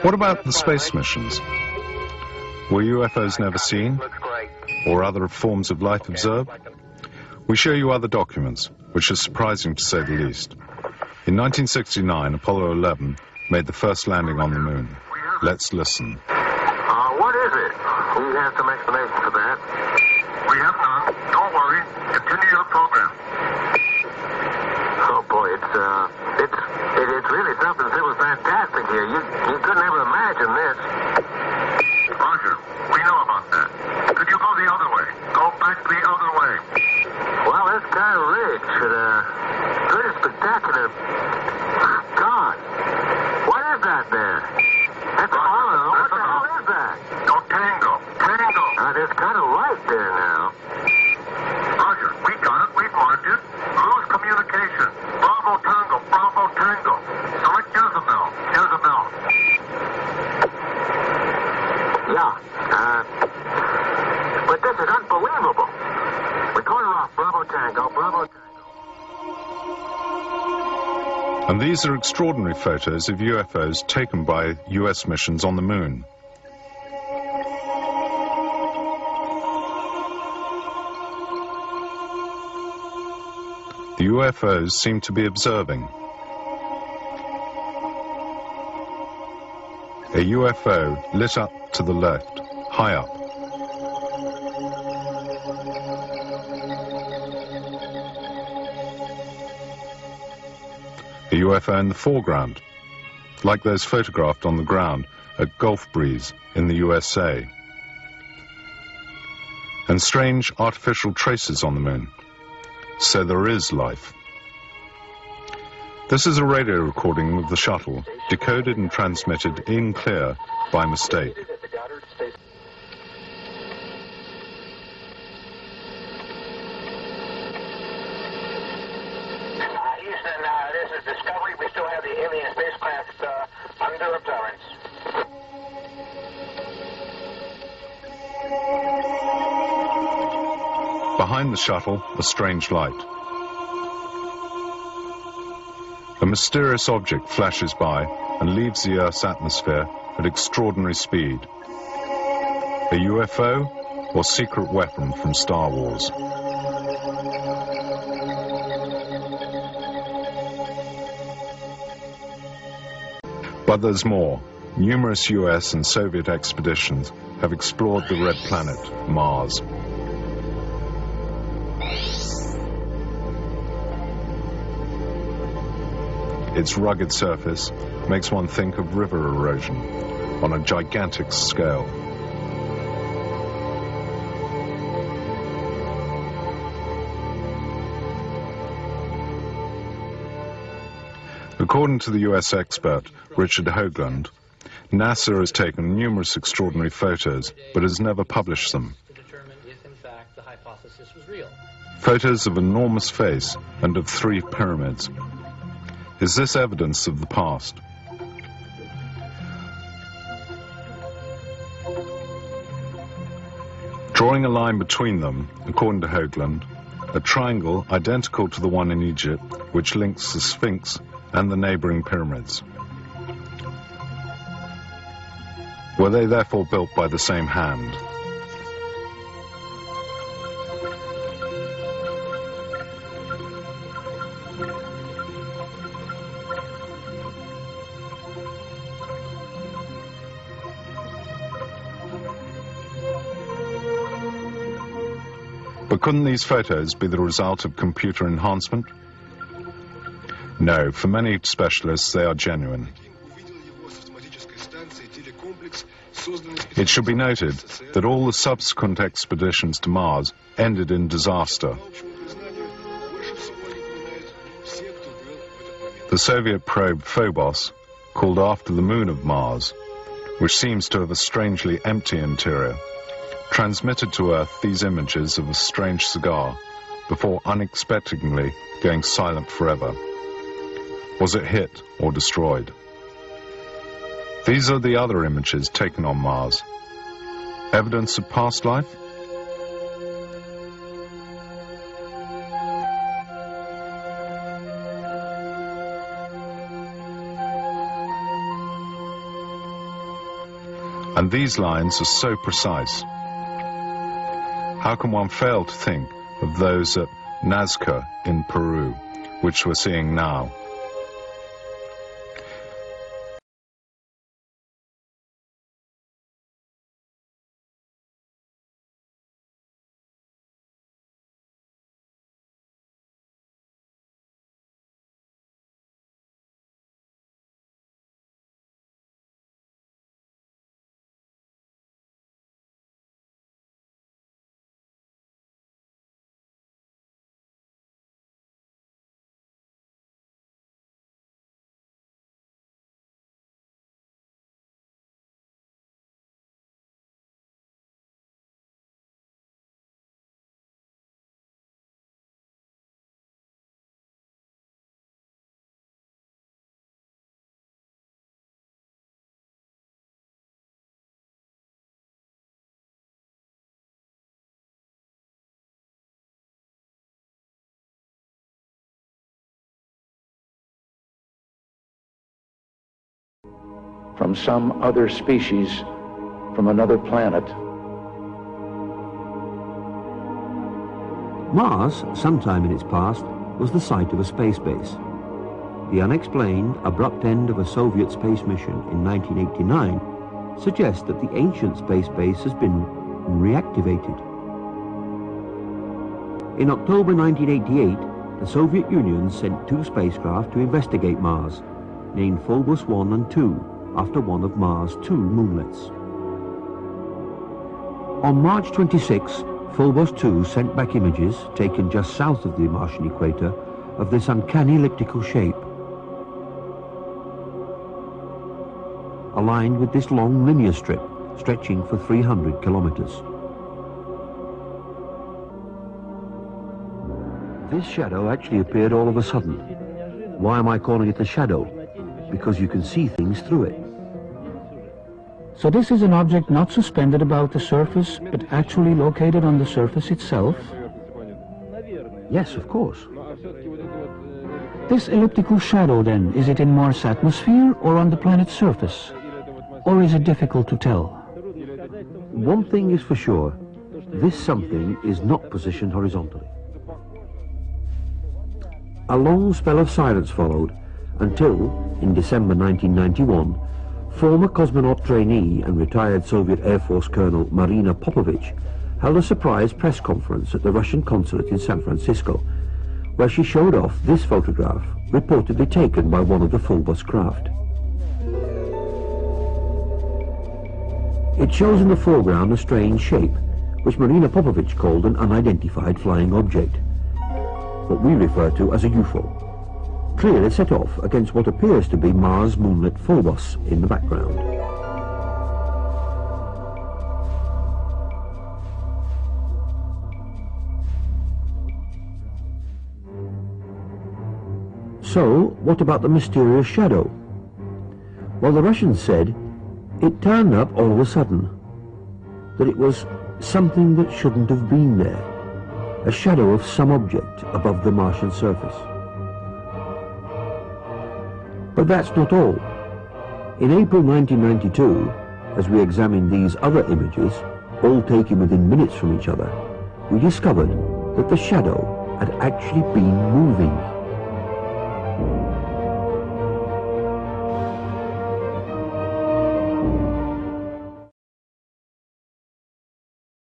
What about the space missions? Were UFOs never seen, or other forms of life observed? We show you other documents, which is surprising to say the least. In 1969, Apollo 11 made the first landing on the moon. Let's listen. What is it? We have some explanation for that. We have none. Don't worry. Continue your program. Oh boy, it's really something super fantastic here. You couldn't ever imagine this. Roger. We know about that. Could you go the other way? Go back the other way. Well, this kind of ridge, pretty spectacular. God, what is that there? That's Apollo. What the hell is that? Go Tango. Tango. There's kind of light there now. Roger. We got it. We've marked it. Lose communication. Bravo Tango. Bravo Tango. Select Jezebel. Jezebel. Yeah. But this is unbelievable. Recorder off. Bravo Tango. Bravo Tango. And these are extraordinary photos of UFOs taken by US missions on the moon. The UFOs seem to be observing. A UFO lit up to the left, high up. A UFO in the foreground, like those photographed on the ground at Gulf Breeze in the USA. And strange artificial traces on the moon. So there is life. This is a radio recording of the shuttle, decoded and transmitted in clear by mistake. Houston, this is Discovery. We still have the alien spacecraft under observance. Behind the shuttle, a strange light. A mysterious object flashes by and leaves the Earth's atmosphere at extraordinary speed. A UFO or secret weapon from Star Wars? But there's more. Numerous US and Soviet expeditions have explored the red planet, Mars. Its rugged surface makes one think of river erosion on a gigantic scale. According to the US expert Richard Hoagland, NASA has taken numerous extraordinary photos but has never published them. Photos of enormous face and of 3 pyramids. Is this evidence of the past? Drawing a line between them, according to Hoagland, a triangle identical to the one in Egypt, which links the Sphinx and the neighboring pyramids. Were they therefore built by the same hand? But couldn't these photos be the result of computer enhancement? No, for many specialists they are genuine. It should be noted that all the subsequent expeditions to Mars ended in disaster. The Soviet probe Phobos, called after the moon of Mars, which seems to have a strangely empty interior, transmitted to Earth these images of a strange cigar before unexpectedly going silent forever. Was it hit or destroyed? These are the other images taken on Mars. Evidence of past life? And these lines are so precise. How can one fail to think of those at Nazca in Peru, which we're seeing now? From some other species, from another planet. Mars, sometime in its past, was the site of a space base. The unexplained, abrupt end of a Soviet space mission in 1989 suggests that the ancient space base has been reactivated. In October 1988, the Soviet Union sent 2 spacecraft to investigate Mars, named Phobos 1 and 2, after one of Mars' 2 moonlets. On March 26, Phobos 2 sent back images, taken just south of the Martian equator, of this uncanny elliptical shape, aligned with this long linear strip, stretching for 300 kilometers. This shadow actually appeared all of a sudden. Why am I calling it a shadow? Because you can see things through it. So this is an object not suspended above the surface, but actually located on the surface itself? Yes, of course. This elliptical shadow, then, is it in Mars' atmosphere or on the planet's surface? Or is it difficult to tell? One thing is for sure, this something is not positioned horizontally. A long spell of silence followed until, in December 1991, former cosmonaut trainee and retired Soviet Air Force Colonel Marina Popovich held a surprise press conference at the Russian consulate in San Francisco, where she showed off this photograph reportedly taken by one of the Phobos craft. It shows in the foreground a strange shape, which Marina Popovich called an unidentified flying object, what we refer to as a UFO, clearly set off against what appears to be Mars' moonlet Phobos in the background. So, what about the mysterious shadow? Well, the Russians said it turned up all of a sudden, that it was something that shouldn't have been there, a shadow of some object above the Martian surface. But that's not all. In April 1992, as we examined these other images, all taken within minutes from each other, we discovered that the shadow had actually been moving.